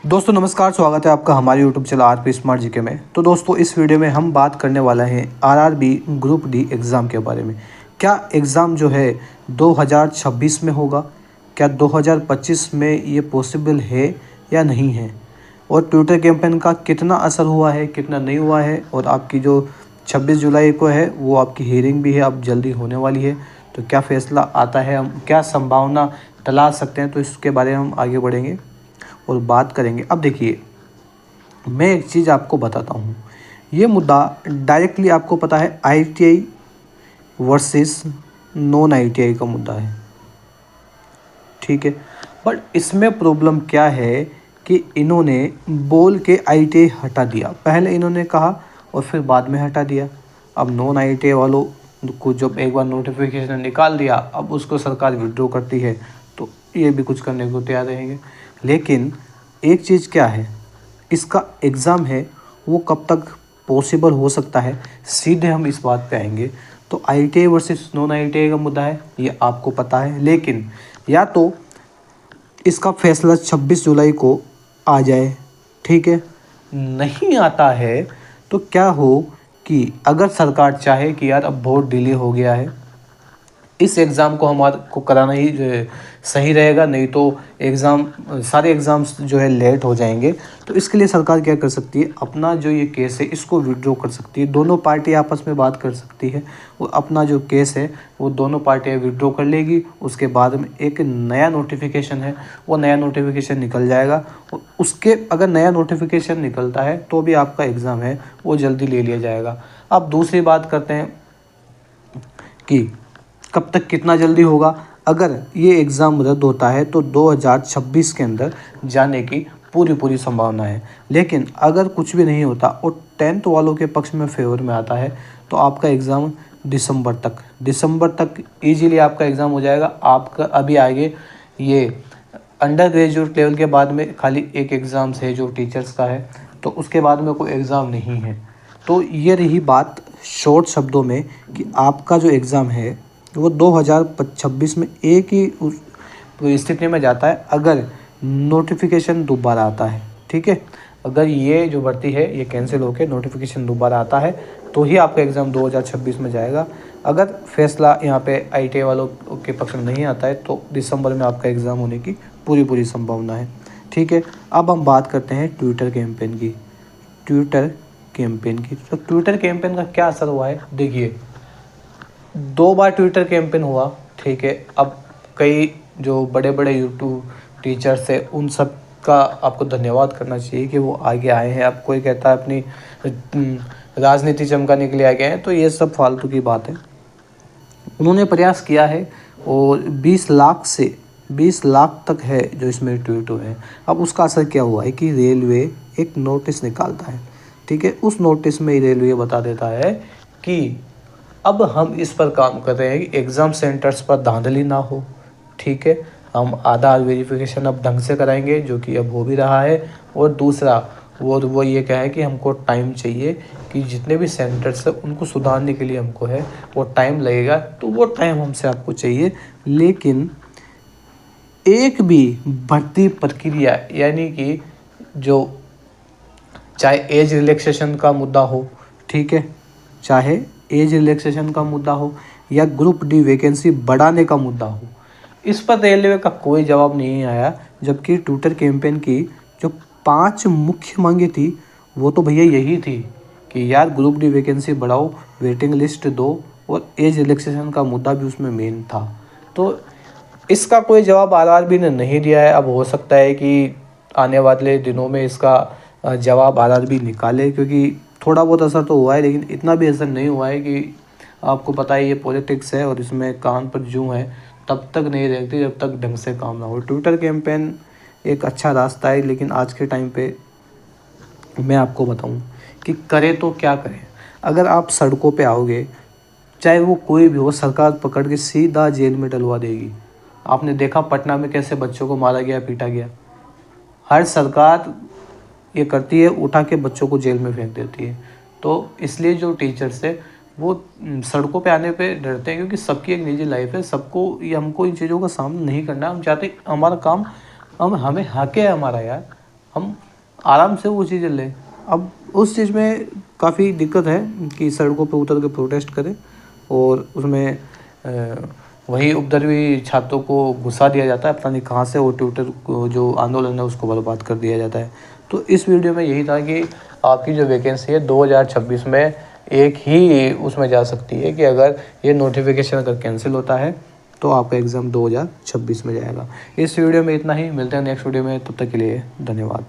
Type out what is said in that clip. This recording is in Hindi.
दोस्तों नमस्कार, स्वागत है आपका हमारे YouTube channel RP smart GK में। तो दोस्तों इस वीडियो में हम बात करने वाला है आरआरबी ग्रुप डी एग्ज़ाम के बारे में। क्या एग्ज़ाम जो है 2026 में होगा, क्या 2025 में ये पॉसिबल है या नहीं है, और ट्विटर कैंपेन का कितना असर हुआ है कितना नहीं हुआ है, और आपकी जो 26 जुलाई को है वो आपकी हियरिंग भी है, अब जल्दी होने वाली है। तो क्या फ़ैसला आता है, हम क्या संभावना तलाश सकते हैं, तो इसके बारे में हम आगे बढ़ेंगे और बात करेंगे। अब देखिए, मैं एक चीज़ आपको बताता हूँ। ये मुद्दा डायरेक्टली आपको पता है आईटीआई वर्सेस नॉन आईटीआई का मुद्दा है, ठीक है। बट इसमें प्रॉब्लम क्या है कि इन्होंने बोल के आईटीआई हटा दिया। पहले इन्होंने कहा और फिर बाद में हटा दिया। अब नॉन आईटीआई वालों को जब एक बार नोटिफिकेशन निकाल दिया, अब उसको सरकार विड्रॉ करती है, तो ये भी कुछ करने को तैयार रहेंगे। लेकिन एक चीज़ क्या है, इसका एग्ज़ाम है वो कब तक पॉसिबल हो सकता है, सीधे हम इस बात पे आएंगे। तो आईटीआई वर्सेस नॉन आईटीआई का मुद्दा है, ये आपको पता है। लेकिन या तो इसका फैसला 26 जुलाई को आ जाए, ठीक है। नहीं आता है तो क्या हो कि अगर सरकार चाहे कि यार अब बहुत डिले हो गया है, इस एग्ज़ाम को हमारे को कराना ही सही रहेगा, नहीं तो एग्ज़ाम सारे एग्ज़ाम्स जो है लेट हो जाएंगे। तो इसके लिए सरकार क्या कर सकती है, अपना जो ये केस है इसको विड्रॉ कर सकती है। दोनों पार्टी आपस में बात कर सकती है, वो अपना जो केस है वो दोनों पार्टियाँ विड्रॉ कर लेगी। उसके बाद में एक नया नोटिफिकेशन है, वो नया नोटिफिकेशन निकल जाएगा। और उसके अगर नया नोटिफिकेशन निकलता है तो भी आपका एग्ज़ाम है वो जल्दी ले लिया जाएगा। अब दूसरी बात करते हैं कि कब तक कितना जल्दी होगा। अगर ये एग्ज़ाम रद्द होता है तो 2026 के अंदर जाने की पूरी संभावना है। लेकिन अगर कुछ भी नहीं होता और 10th वालों के पक्ष में फेवर में आता है तो आपका एग्ज़ाम दिसंबर तक ईजीली आपका एग्ज़ाम हो जाएगा। आपका अभी आगे ये अंडर ग्रेजुएट लेवल के बाद में खाली एक एग्ज़ाम्स है जो टीचर्स का है, तो उसके बाद में कोई एग्ज़ाम नहीं है। तो ये रही बात शॉर्ट शब्दों में कि आपका जो एग्ज़ाम है वो 2026 में एक ही स्थिति में जाता है अगर नोटिफिकेशन दोबारा आता है, ठीक है। अगर ये जो भर्ती है ये कैंसिल होकर नोटिफिकेशन दोबारा आता है तो ही आपका एग्ज़ाम 2026 में जाएगा। अगर फैसला यहाँ पे आईटीआई वालों के पक्ष में नहीं आता है तो दिसंबर में आपका एग्ज़ाम होने की पूरी संभावना है, ठीक है। अब हम बात करते हैं ट्विटर कैंपेन की। तो ट्विटर कैंपेन का क्या असर हुआ है, देखिए 2 बार ट्विटर कैंपेन हुआ, ठीक है। अब कई जो बड़े बड़े यूट्यूब टीचर्स हैं उन सब का आपको धन्यवाद करना चाहिए कि वो आगे आए हैं। अब कोई कहता है अपनी राजनीति चमकाने के लिए आगे हैं, तो ये सब फालतू की बात है। उन्होंने प्रयास किया है और 20 लाख तक है जो इसमें ट्वीट हुए हैं। अब उसका असर क्या हुआ है कि रेलवे एक नोटिस निकालता है, ठीक है। उस नोटिस में रेलवे बता देता है कि अब हम इस पर काम कर रहे हैं कि एग्ज़ाम सेंटर्स पर धांधली ना हो, ठीक है। हम आधार वेरिफिकेशन अब ढंग से कराएंगे, जो कि अब हो भी रहा है। और दूसरा वो ये क्या है कि हमको टाइम चाहिए कि जितने भी सेंटर्स हैं उनको सुधारने के लिए हमको है वो टाइम लगेगा, तो वो टाइम हमसे आपको चाहिए। लेकिन एक भी भर्ती प्रक्रिया यानी कि जो चाहे एज रिलैक्सेशन का मुद्दा हो, ठीक है, चाहे एज रिलैक्सेशन का मुद्दा हो या ग्रुप डी वैकेंसी बढ़ाने का मुद्दा हो, इस पर रेलवे का कोई जवाब नहीं आया। जबकि ट्विटर कैंपेन की जो 5 मुख्य मांगे थी वो तो भैया यही थी कि यार ग्रुप डी वैकेंसी बढ़ाओ, वेटिंग लिस्ट दो, और एज रिलैक्सेशन का मुद्दा भी उसमें मेन था। तो इसका कोई जवाब आरआरबी ने नहीं दिया है। अब हो सकता है कि आने वाले दिनों में इसका जवाब आरआरबी निकाले, क्योंकि थोड़ा बहुत असर तो हुआ है लेकिन इतना भी असर नहीं हुआ है कि आपको पता है ये पॉलिटिक्स है और इसमें कान पर जूं है, तब तक नहीं देखती जब तक ढंग से काम ना हो। ट्विटर कैंपेन एक अच्छा रास्ता है, लेकिन आज के टाइम पे मैं आपको बताऊं कि करें तो क्या करें। अगर आप सड़कों पे आओगे, चाहे वो कोई भी हो, सरकार पकड़ के सीधा जेल में डलवा देगी। आपने देखा पटना में कैसे बच्चों को मारा गया, पीटा गया। हर सरकार ये करती है, उठा के बच्चों को जेल में फेंक देती है। तो इसलिए जो टीचर्स है वो सड़कों पे आने पे डरते हैं, क्योंकि सबकी एक निजी लाइफ है, हमको इन चीज़ों का सामना नहीं करना। हम चाहते हमारा काम हमें हक है हमारा यार, हम आराम से वो चीज़ें लें। अब उस चीज़ में काफ़ी दिक्कत है कि सड़कों पे उतर के प्रोटेस्ट करें और उसमें वही उपद्रवी छात्रों को घुसा दिया जाता है, पता नहीं कहाँ से, वो ट्विटर जो आंदोलन है उसको बर्बाद कर दिया जाता है। तो इस वीडियो में यही था कि आपकी जो वैकेंसी है 2026 में एक ही उसमें जा सकती है कि अगर ये नोटिफिकेशन अगर कैंसिल होता है तो आपका एग्ज़ाम 2026 में जाएगा। इस वीडियो में इतना ही, मिलते हैं नेक्स्ट वीडियो में, तब तक के लिए धन्यवाद।